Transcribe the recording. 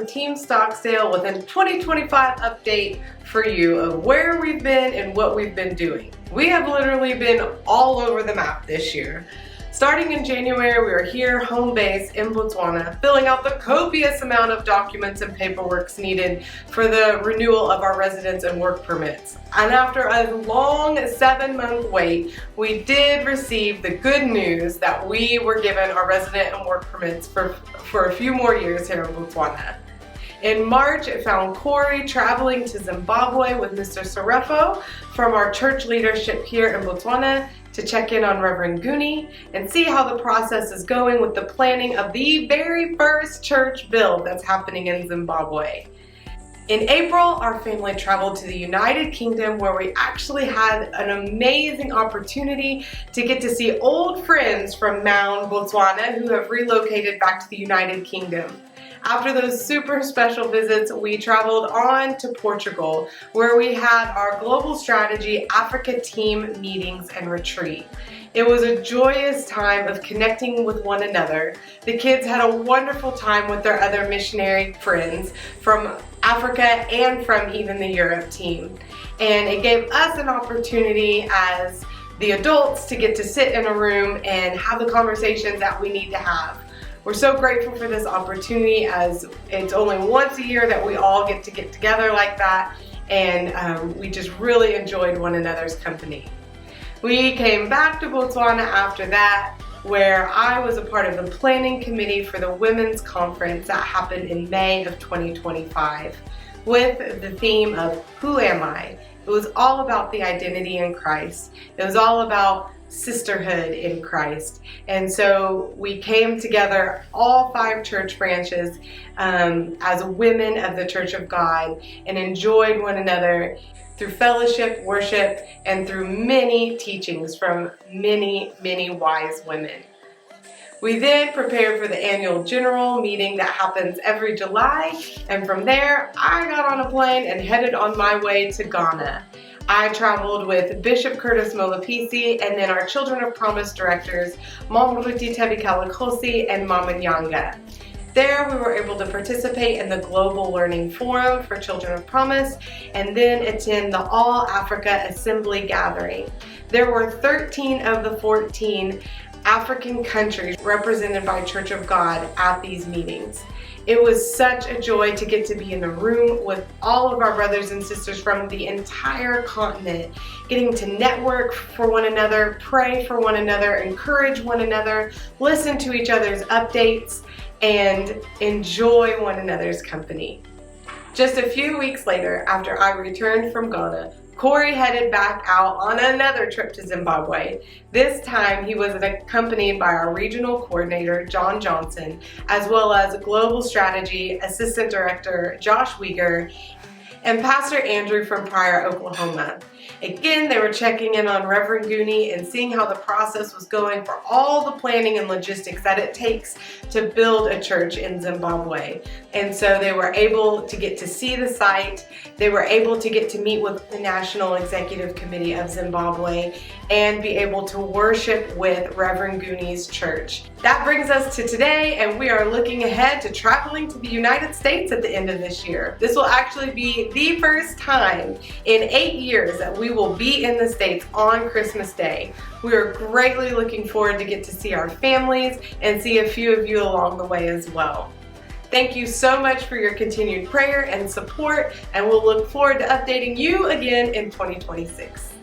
Team Stocksdale with a 2025 update for you of where we've been and what we've been doing. We have literally been all over the map this year. Starting in January, we were here home base in Botswana, filling out the copious amount of documents and paperwork needed for the renewal of our residence and work permits. And after a long 7-month wait, we did receive the good news that we were given our resident and work permits for a few more years here in Botswana. In March, it found Corey traveling to Zimbabwe with Mr. Sarefo from our church leadership here in Botswana to check in on Reverend Guni and see how the process is going with the planning of the very first church build that's happening in Zimbabwe. In April, our family traveled to the United Kingdom, where we actually had an amazing opportunity to get to see old friends from Maun, Botswana, who have relocated back to the United Kingdom. After those super special visits, we traveled on to Portugal, where we had our Global Strategy Africa team meetings and retreat. It was a joyous time of connecting with one another. The kids had a wonderful time with their other missionary friends from Africa and from even the Europe team. And it gave us an opportunity as the adults to get to sit in a room and have the conversations that we need to have. We're so grateful for this opportunity, as it's only once a year that we all get together like that, and we just really enjoyed one another's company. We came back to Botswana after that, where I was a part of the planning committee for the women's conference that happened in May of 2025 with the theme of Who Am I? It was all about the identity in Christ. It was all about sisterhood in Christ. And so we came together, all 5 church branches, as women of the Church of God, and enjoyed one another through fellowship, worship, and through many teachings from many, many wise women. We then prepared for the annual general meeting that happens every July, and from there I got on a plane and headed on my way to Ghana. I traveled with Bishop Curtis Molapisi and then our Children of Promise directors, Mom Ruti Tebikalikosi and Mama Nyanga. There we were able to participate in the Global Learning Forum for Children of Promise and then attend the All Africa Assembly Gathering. There were 13 of the 14 African countries represented by Church of God at these meetings. It was such a joy to get to be in the room with all of our brothers and sisters from the entire continent, getting to network for one another, pray for one another, encourage one another, listen to each other's updates, and enjoy one another's company. Just a few weeks later, after I returned from Ghana, Corey headed back out on another trip to Zimbabwe. This time he was accompanied by our regional coordinator, John Johnson, as well as Global Strategy Assistant Director, Josh Weger, and Pastor Andrew from Pryor, Oklahoma. Again, they were checking in on Reverend Guni and seeing how the process was going for all the planning and logistics that it takes to build a church in Zimbabwe. And so they were able to get to see the site. They were able to get to meet with the National Executive Committee of Zimbabwe and be able to worship with Reverend Guni's church. That brings us to today, and we are looking ahead to traveling to the United States at the end of this year. This will actually be the first time in 8 years that we will be in the States on Christmas Day. We are greatly looking forward to get to see our families and see a few of you along the way as well. Thank you so much for your continued prayer and support, and we'll look forward to updating you again in 2026.